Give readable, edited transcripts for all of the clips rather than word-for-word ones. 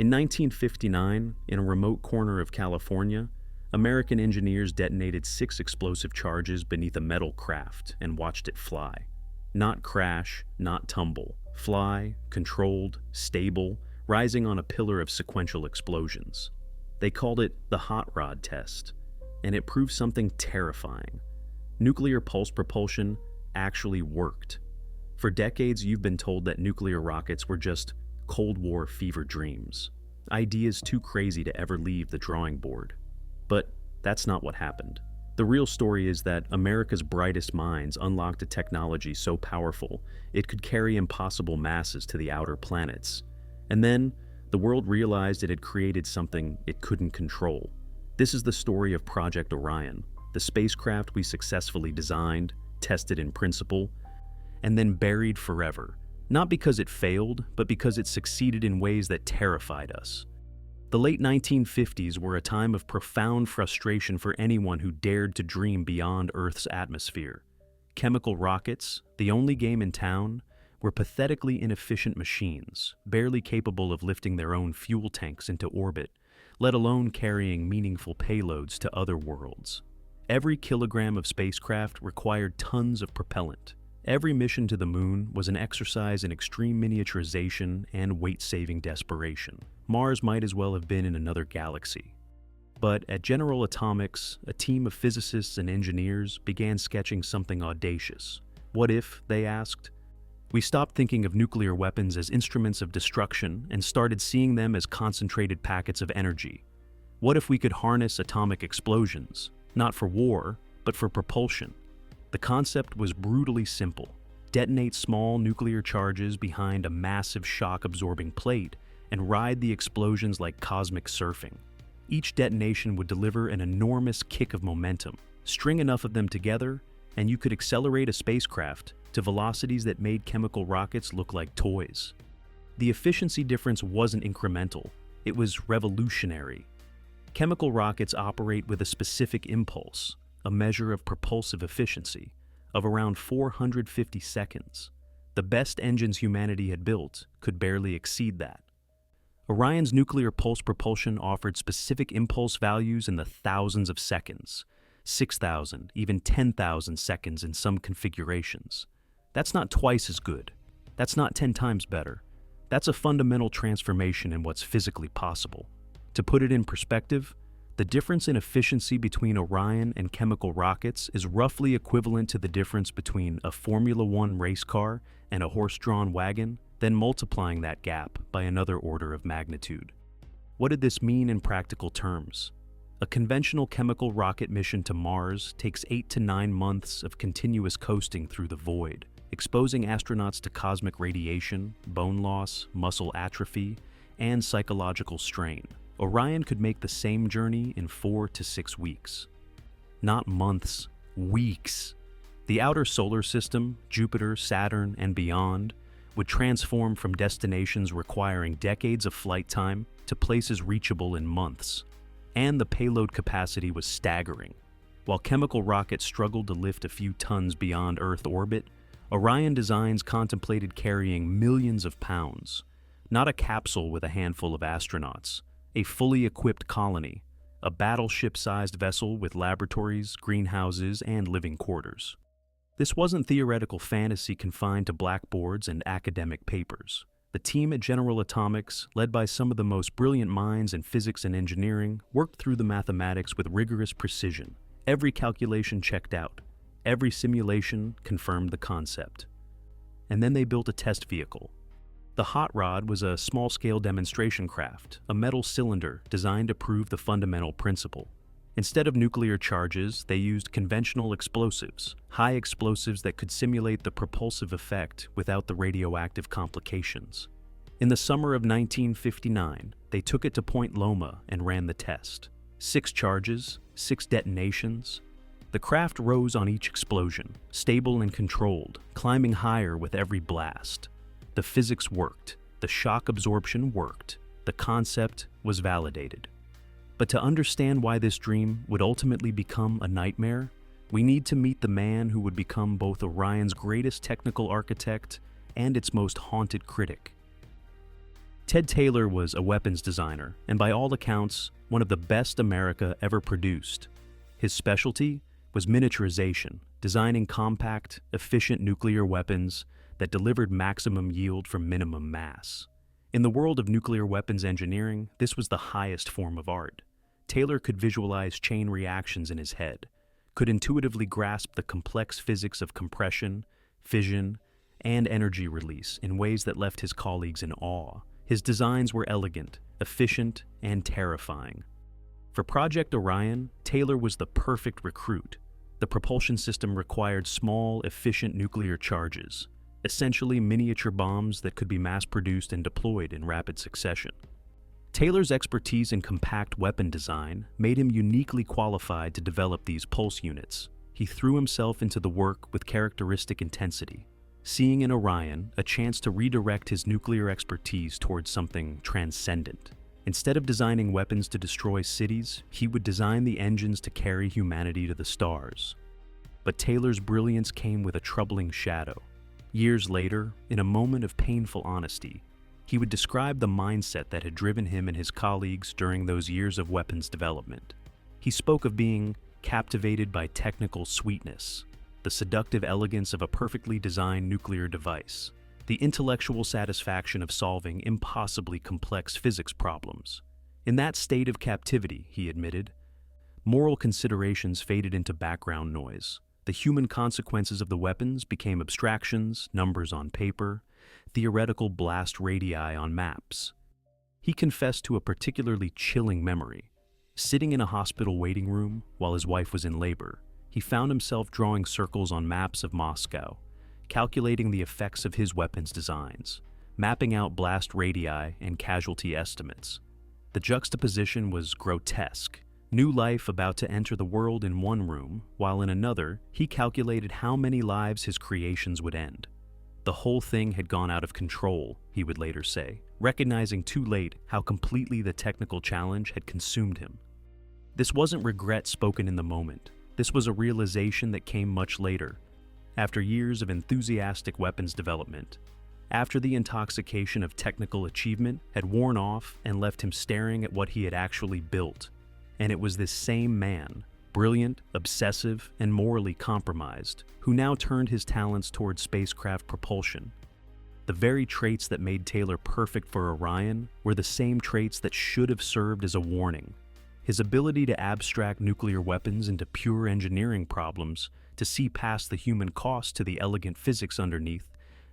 In 1959, in a remote corner of California, American engineers detonated 6 explosive charges beneath a metal craft and watched it fly. Not crash, not tumble. Fly, controlled, stable, rising on a pillar of sequential explosions. They called it the hot rod test, and it proved something terrifying. Nuclear pulse propulsion actually worked. For decades, you've been told that nuclear rockets were just Cold War fever dreams, ideas too crazy to ever leave the drawing board. But that's not what happened. The real story is that America's brightest minds unlocked a technology so powerful it could carry impossible masses to the outer planets. And then, the world realized it had created something it couldn't control. This is the story of Project Orion, the spacecraft we successfully designed, tested in principle, and then buried forever. Not because it failed, but because it succeeded in ways that terrified us. The late 1950s were a time of profound frustration for anyone who dared to dream beyond Earth's atmosphere. Chemical rockets, the only game in town, were pathetically inefficient machines, barely capable of lifting their own fuel tanks into orbit, let alone carrying meaningful payloads to other worlds. Every kilogram of spacecraft required tons of propellant. Every mission to the moon was an exercise in extreme miniaturization and weight-saving desperation. Mars might as well have been in another galaxy. But at General Atomics, a team of physicists and engineers began sketching something audacious. What if, they asked? We stopped thinking of nuclear weapons as instruments of destruction and started seeing them as concentrated packets of energy. What if we could harness atomic explosions, not for war, but for propulsion? The concept was brutally simple. Detonate small nuclear charges behind a massive shock-absorbing plate and ride the explosions like cosmic surfing. Each detonation would deliver an enormous kick of momentum. String enough of them together, and you could accelerate a spacecraft to velocities that made chemical rockets look like toys. The efficiency difference wasn't incremental, it was revolutionary. Chemical rockets operate with a specific impulse, a measure of propulsive efficiency, of around 450 seconds. The best engines humanity had built could barely exceed that. Orion's nuclear pulse propulsion offered specific impulse values in the thousands of seconds, 6,000, even 10,000 seconds in some configurations. That's not twice as good. That's not 10 times better. That's a fundamental transformation in what's physically possible. To put it in perspective, the difference in efficiency between Orion and chemical rockets is roughly equivalent to the difference between a Formula One race car and a horse-drawn wagon, then multiplying that gap by another order of magnitude. What did this mean in practical terms? A conventional chemical rocket mission to Mars takes 8 to 9 months of continuous coasting through the void, exposing astronauts to cosmic radiation, bone loss, muscle atrophy, and psychological strain. Orion could make the same journey in 4 to 6 weeks. Not months, weeks. The outer solar system, Jupiter, Saturn, and beyond, would transform from destinations requiring decades of flight time to places reachable in months. And the payload capacity was staggering. While chemical rockets struggled to lift a few tons beyond Earth orbit, Orion designs contemplated carrying millions of pounds. Not a capsule with a handful of astronauts, a fully equipped colony, a battleship-sized vessel with laboratories, greenhouses, and living quarters. This wasn't theoretical fantasy confined to blackboards and academic papers. The team at General Atomics, led by some of the most brilliant minds in physics and engineering, worked through the mathematics with rigorous precision. Every calculation checked out. Every simulation confirmed the concept. And then they built a test vehicle. The hot rod was a small-scale demonstration craft, a metal cylinder designed to prove the fundamental principle. Instead of nuclear charges, they used conventional explosives, high explosives that could simulate the propulsive effect without the radioactive complications. In the summer of 1959, they took it to Point Loma and ran the test. 6 charges, 6 detonations. The craft rose on each explosion, stable and controlled, climbing higher with every blast. The physics worked, the shock absorption worked, the concept was validated. But to understand why this dream would ultimately become a nightmare, we need to meet the man who would become both Orion's greatest technical architect and its most haunted critic. Ted Taylor was a weapons designer, and by all accounts, one of the best America ever produced. His specialty was miniaturization, designing compact, efficient nuclear weapons that delivered maximum yield from minimum mass. In the world of nuclear weapons engineering, this was the highest form of art. Taylor could visualize chain reactions in his head, could intuitively grasp the complex physics of compression, fission, and energy release in ways that left his colleagues in awe. His designs were elegant, efficient, and terrifying. For Project Orion, Taylor was the perfect recruit. The propulsion system required small, efficient nuclear charges, essentially miniature bombs that could be mass-produced and deployed in rapid succession. Taylor's expertise in compact weapon design made him uniquely qualified to develop these pulse units. He threw himself into the work with characteristic intensity, seeing in Orion a chance to redirect his nuclear expertise towards something transcendent. Instead of designing weapons to destroy cities, he would design the engines to carry humanity to the stars. But Taylor's brilliance came with a troubling shadow. Years later, in a moment of painful honesty, he would describe the mindset that had driven him and his colleagues during those years of weapons development. He spoke of being captivated by technical sweetness, the seductive elegance of a perfectly designed nuclear device, the intellectual satisfaction of solving impossibly complex physics problems. In that state of captivity, he admitted, moral considerations faded into background noise. The human consequences of the weapons became abstractions, numbers on paper, theoretical blast radii on maps. He confessed to a particularly chilling memory. Sitting in a hospital waiting room while his wife was in labor, he found himself drawing circles on maps of Moscow, calculating the effects of his weapons designs, mapping out blast radii and casualty estimates. The juxtaposition was grotesque. New life about to enter the world in one room, while in another, he calculated how many lives his creations would end. The whole thing had gone out of control, he would later say, recognizing too late how completely the technical challenge had consumed him. This wasn't regret spoken in the moment. This was a realization that came much later, after years of enthusiastic weapons development, after the intoxication of technical achievement had worn off and left him staring at what he had actually built. And it was this same man, brilliant, obsessive, and morally compromised, who now turned his talents towards spacecraft propulsion. The very traits that made Taylor perfect for Orion were the same traits that should have served as a warning. His ability to abstract nuclear weapons into pure engineering problems, to see past the human cost to the elegant physics underneath,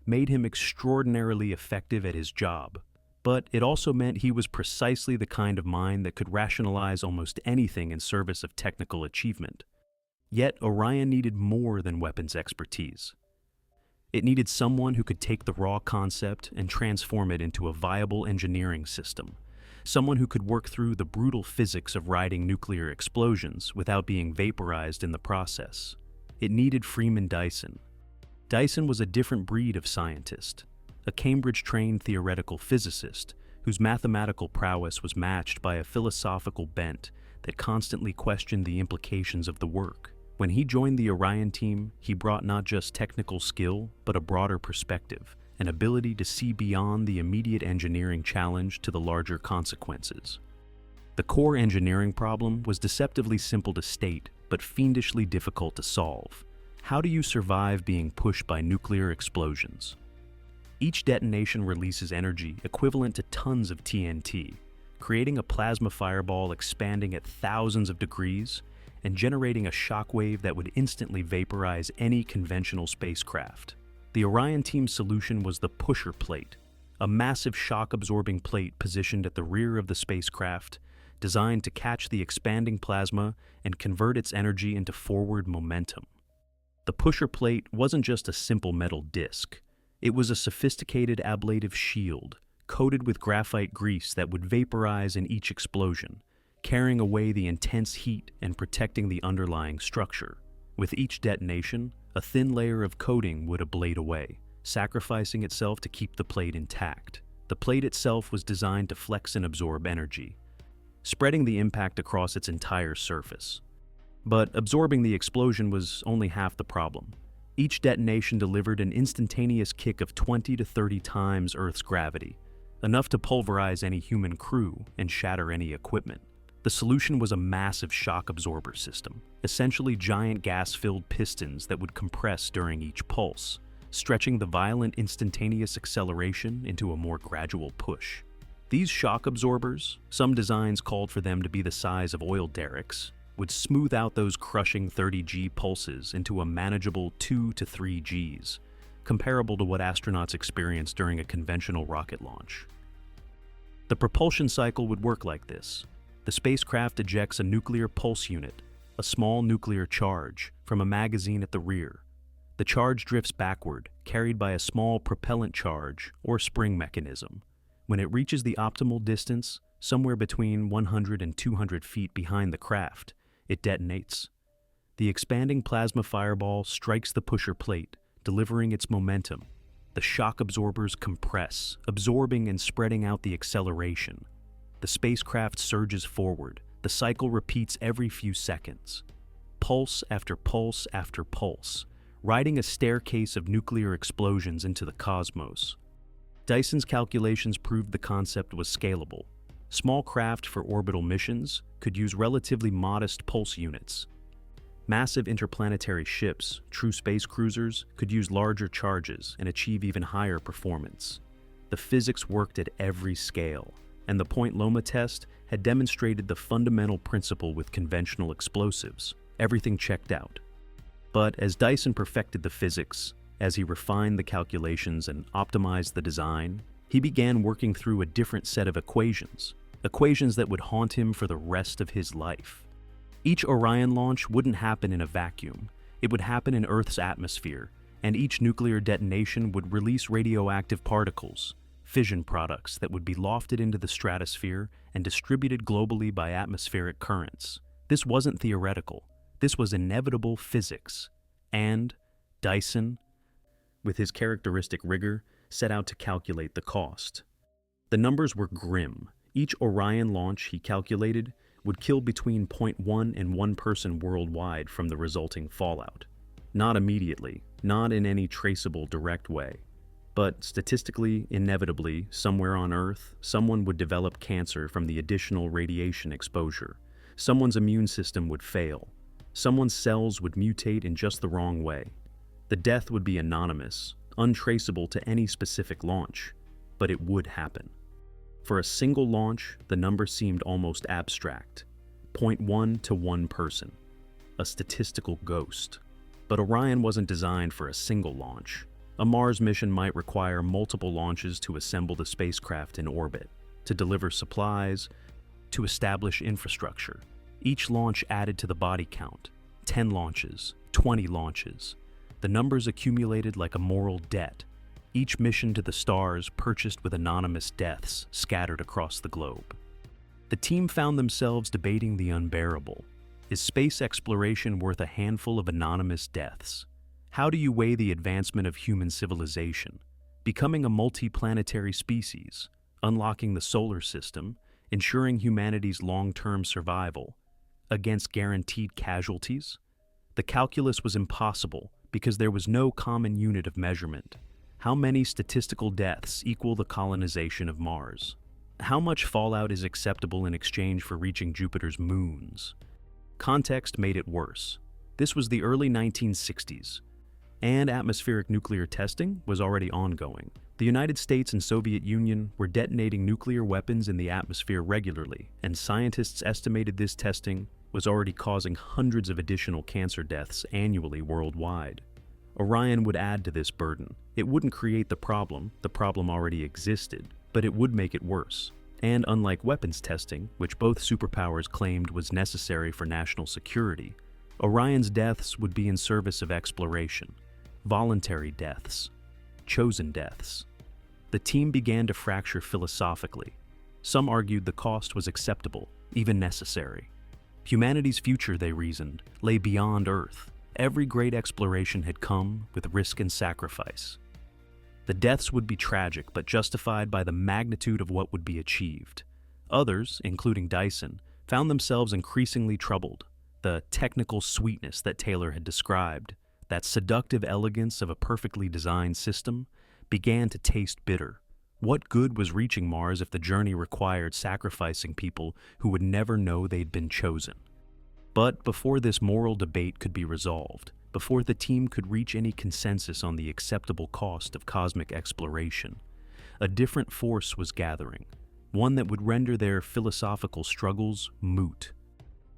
made him extraordinarily effective at his job. But it also meant he was precisely the kind of mind that could rationalize almost anything in service of technical achievement. Yet Orion needed more than weapons expertise. It needed someone who could take the raw concept and transform it into a viable engineering system, someone who could work through the brutal physics of riding nuclear explosions without being vaporized in the process. It needed Freeman Dyson. Dyson was a different breed of scientist, a Cambridge-trained theoretical physicist whose mathematical prowess was matched by a philosophical bent that constantly questioned the implications of the work. When he joined the Orion team, he brought not just technical skill, but a broader perspective, an ability to see beyond the immediate engineering challenge to the larger consequences. The core engineering problem was deceptively simple to state, but fiendishly difficult to solve. How do you survive being pushed by nuclear explosions? Each detonation releases energy equivalent to tons of TNT, creating a plasma fireball expanding at thousands of degrees and generating a shockwave that would instantly vaporize any conventional spacecraft. The Orion team's solution was the pusher plate, a massive shock-absorbing plate positioned at the rear of the spacecraft, designed to catch the expanding plasma and convert its energy into forward momentum. The pusher plate wasn't just a simple metal disc. It was a sophisticated ablative shield, coated with graphite grease that would vaporize in each explosion, carrying away the intense heat and protecting the underlying structure. With each detonation, a thin layer of coating would ablate away, sacrificing itself to keep the plate intact. The plate itself was designed to flex and absorb energy, spreading the impact across its entire surface. But absorbing the explosion was only half the problem. Each detonation delivered an instantaneous kick of 20 to 30 times Earth's gravity, enough to pulverize any human crew and shatter any equipment. The solution was a massive shock absorber system, essentially giant gas-filled pistons that would compress during each pulse, stretching the violent instantaneous acceleration into a more gradual push. These shock absorbers, some designs called for them to be the size of oil derricks, would smooth out those crushing 30G pulses into a manageable 2 to 3 Gs, comparable to what astronauts experience during a conventional rocket launch. The propulsion cycle would work like this. The spacecraft ejects a nuclear pulse unit, a small nuclear charge, from a magazine at the rear. The charge drifts backward, carried by a small propellant charge or spring mechanism. When it reaches the optimal distance, somewhere between 100 and 200 feet behind the craft, it detonates. The expanding plasma fireball strikes the pusher plate, delivering its momentum. The shock absorbers compress, absorbing and spreading out the acceleration. The spacecraft surges forward. The cycle repeats every few seconds. Pulse after pulse after pulse, riding a staircase of nuclear explosions into the cosmos. Dyson's calculations proved the concept was scalable. Small craft for orbital missions could use relatively modest pulse units. Massive interplanetary ships, true space cruisers, could use larger charges and achieve even higher performance. The physics worked at every scale, and the Point Loma test had demonstrated the fundamental principle with conventional explosives. Everything checked out. But as Dyson perfected the physics, as he refined the calculations and optimized the design, he began working through a different set of equations that would haunt him for the rest of his life. Each Orion launch wouldn't happen in a vacuum. It would happen in Earth's atmosphere, and each nuclear detonation would release radioactive particles, fission products that would be lofted into the stratosphere and distributed globally by atmospheric currents. This wasn't theoretical. This was inevitable physics. And Dyson, with his characteristic rigor, set out to calculate the cost. The numbers were grim. Each Orion launch, he calculated, would kill between 0.1 and 1 person worldwide from the resulting fallout. Not immediately, not in any traceable direct way. But statistically, inevitably, somewhere on Earth, someone would develop cancer from the additional radiation exposure. Someone's immune system would fail. Someone's cells would mutate in just the wrong way. The death would be anonymous, untraceable to any specific launch, but it would happen. For a single launch, the number seemed almost abstract. 0.1 to 1 person. A statistical ghost. But Orion wasn't designed for a single launch. A Mars mission might require multiple launches to assemble the spacecraft in orbit, to deliver supplies, to establish infrastructure. Each launch added to the body count. 10 launches, 20 launches. The numbers accumulated like a moral debt. Each mission to the stars purchased with anonymous deaths scattered across the globe. The team found themselves debating the unbearable. Is space exploration worth a handful of anonymous deaths? How do you weigh the advancement of human civilization, becoming a multi-planetary species, unlocking the solar system, ensuring humanity's long-term survival, against guaranteed casualties? The calculus was impossible because there was no common unit of measurement. How many statistical deaths equal the colonization of Mars? How much fallout is acceptable in exchange for reaching Jupiter's moons? Context made it worse. This was the early 1960s, and atmospheric nuclear testing was already ongoing. The United States and Soviet Union were detonating nuclear weapons in the atmosphere regularly, and scientists estimated this testing was already causing hundreds of additional cancer deaths annually worldwide. Orion would add to this burden. It wouldn't create the problem already existed, but it would make it worse. And unlike weapons testing, which both superpowers claimed was necessary for national security, Orion's deaths would be in service of exploration. Voluntary deaths. Chosen deaths. The team began to fracture philosophically. Some argued the cost was acceptable, even necessary. Humanity's future, they reasoned, lay beyond Earth. Every great exploration had come with risk and sacrifice. The deaths would be tragic, but justified by the magnitude of what would be achieved. Others, including Dyson, found themselves increasingly troubled. The technical sweetness that Taylor had described, that seductive elegance of a perfectly designed system, began to taste bitter. What good was reaching Mars if the journey required sacrificing people who would never know they'd been chosen? But before this moral debate could be resolved, before the team could reach any consensus on the acceptable cost of cosmic exploration, a different force was gathering, one that would render their philosophical struggles moot.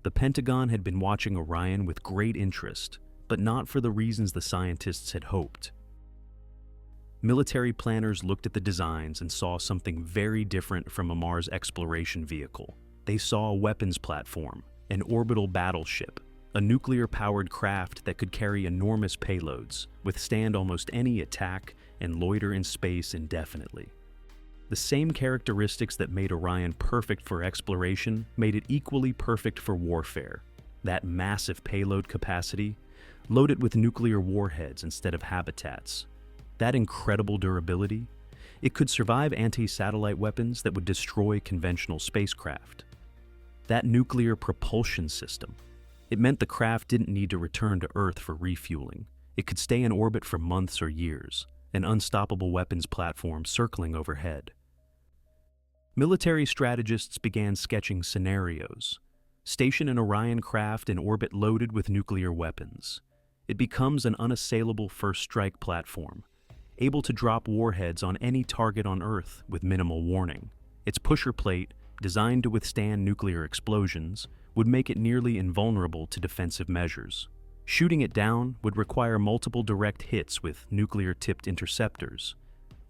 The Pentagon had been watching Orion with great interest, but not for the reasons the scientists had hoped. Military planners looked at the designs and saw something very different from a Mars exploration vehicle. They saw a weapons platform, an orbital battleship, a nuclear-powered craft that could carry enormous payloads, withstand almost any attack, and loiter in space indefinitely. The same characteristics that made Orion perfect for exploration made it equally perfect for warfare. That massive payload capacity, loaded with nuclear warheads instead of habitats. That incredible durability, it could survive anti-satellite weapons that would destroy conventional spacecraft. That nuclear propulsion system, it meant the craft didn't need to return to Earth for refueling. It could stay in orbit for months or years, an unstoppable weapons platform circling overhead. Military strategists began sketching scenarios. Station an Orion craft in orbit loaded with nuclear weapons. It becomes an unassailable first strike platform, able to drop warheads on any target on Earth with minimal warning. Its pusher plate, designed to withstand nuclear explosions, would make it nearly invulnerable to defensive measures. Shooting it down would require multiple direct hits with nuclear-tipped interceptors.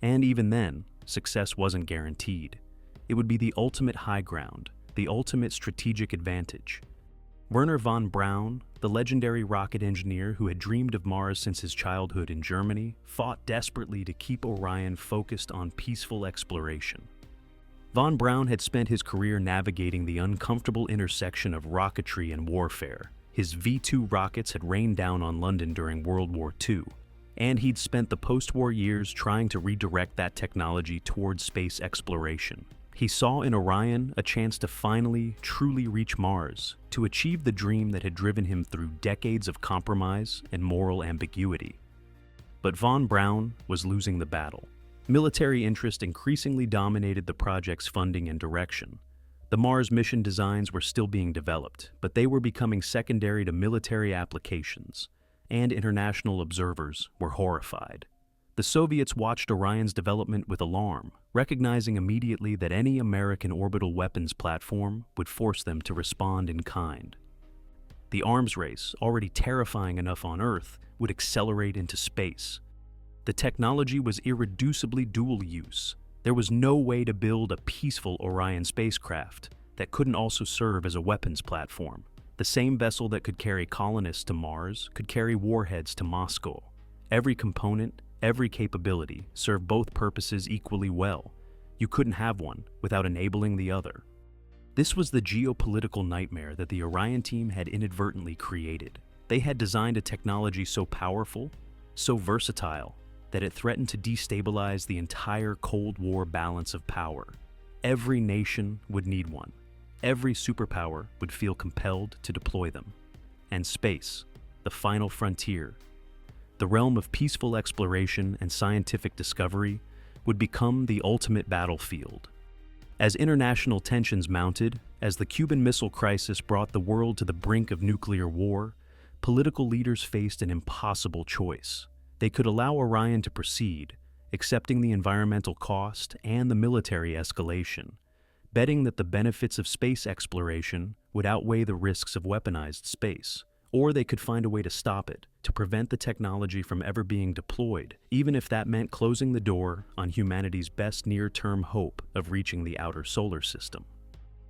And even then, success wasn't guaranteed. It would be the ultimate high ground, the ultimate strategic advantage. Wernher von Braun, the legendary rocket engineer who had dreamed of Mars since his childhood in Germany, fought desperately to keep Orion focused on peaceful exploration. Von Braun had spent his career navigating the uncomfortable intersection of rocketry and warfare. His V-2 rockets had rained down on London during World War II, and he'd spent the post-war years trying to redirect that technology towards space exploration. He saw in Orion a chance to finally, truly reach Mars, to achieve the dream that had driven him through decades of compromise and moral ambiguity. But von Braun was losing the battle. Military interest increasingly dominated the project's funding and direction. The Mars mission designs were still being developed, but they were becoming secondary to military applications, and international observers were horrified. The Soviets watched Orion's development with alarm, recognizing immediately that any American orbital weapons platform would force them to respond in kind. The arms race, already terrifying enough on Earth, would accelerate into space. The technology was irreducibly dual-use. There was no way to build a peaceful Orion spacecraft that couldn't also serve as a weapons platform. The same vessel that could carry colonists to Mars could carry warheads to Moscow. Every component, every capability served both purposes equally well. You couldn't have one without enabling the other. This was the geopolitical nightmare that the Orion team had inadvertently created. They had designed a technology so powerful, so versatile, that it threatened to destabilize the entire Cold War balance of power. Every nation would need one. Every superpower would feel compelled to deploy them. And space, the final frontier, the realm of peaceful exploration and scientific discovery, would become the ultimate battlefield. As international tensions mounted, as the Cuban Missile Crisis brought the world to the brink of nuclear war, political leaders faced an impossible choice. They could allow Orion to proceed, accepting the environmental cost and the military escalation, betting that the benefits of space exploration would outweigh the risks of weaponized space. Or they could find a way to stop it, to prevent the technology from ever being deployed, even if that meant closing the door on humanity's best near-term hope of reaching the outer solar system.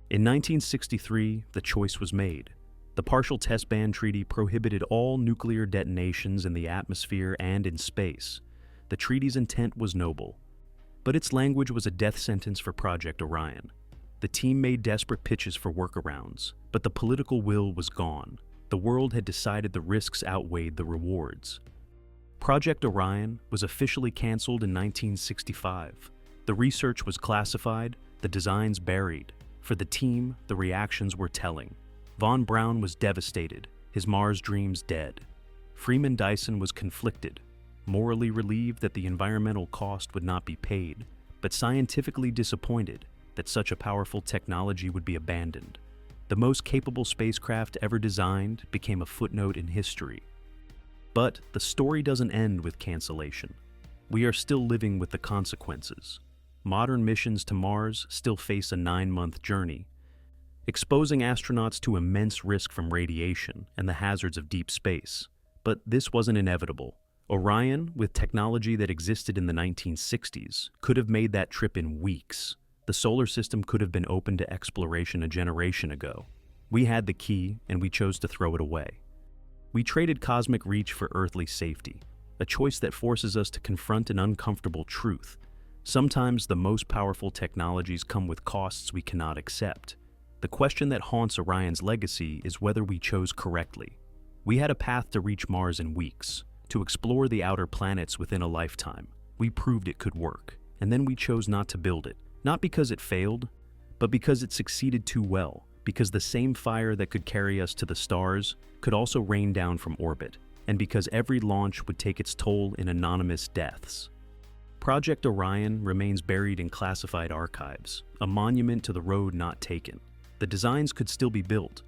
In 1963, the choice was made. The Partial Test Ban Treaty prohibited all nuclear detonations in the atmosphere and in space. The treaty's intent was noble, but its language was a death sentence for Project Orion. The team made desperate pitches for workarounds, but the political will was gone. The world had decided the risks outweighed the rewards. Project Orion was officially canceled in 1965. The research was classified, the designs buried. For the team, the reactions were telling. Von Braun was devastated, his Mars dreams dead. Freeman Dyson was conflicted, morally relieved that the environmental cost would not be paid, but scientifically disappointed that such a powerful technology would be abandoned. The most capable spacecraft ever designed became a footnote in history. But the story doesn't end with cancellation. We are still living with the consequences. Modern missions to Mars still face a 9-month journey, exposing astronauts to immense risk from radiation and the hazards of deep space. But this wasn't inevitable. Orion, with technology that existed in the 1960s, could have made that trip in weeks. The solar system could have been open to exploration a generation ago. We had the key, and we chose to throw it away. We traded cosmic reach for earthly safety, a choice that forces us to confront an uncomfortable truth. Sometimes the most powerful technologies come with costs we cannot accept. The question that haunts Orion's legacy is whether we chose correctly. We had a path to reach Mars in weeks, to explore the outer planets within a lifetime. We proved it could work, and then we chose not to build it. Not because it failed, but because it succeeded too well, because the same fire that could carry us to the stars could also rain down from orbit, and because every launch would take its toll in anonymous deaths. Project Orion remains buried in classified archives, a monument to the road not taken. The designs could still be built,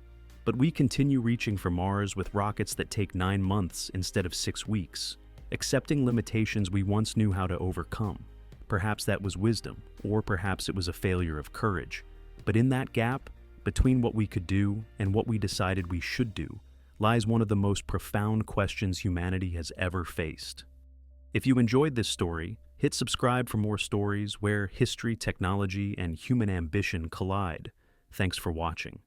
but we continue reaching for Mars with rockets that take 9 months instead of 6 weeks, accepting limitations we once knew how to overcome. Perhaps that was wisdom, or perhaps it was a failure of courage. But in that gap, between what we could do and what we decided we should do, lies one of the most profound questions humanity has ever faced. If you enjoyed this story, hit subscribe for more stories where history, technology, and human ambition collide. Thanks for watching.